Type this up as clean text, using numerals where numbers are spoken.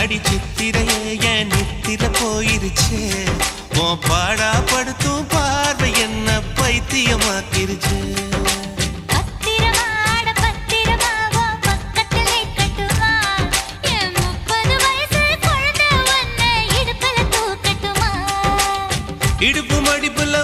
அடி சித்திரையே என் நித்திர போயிருச்சு உன் பாடா படுத்தும் பார்வை என்ன பைத்தியமாக்கிருச்சு இடுப்பு மடிப்புல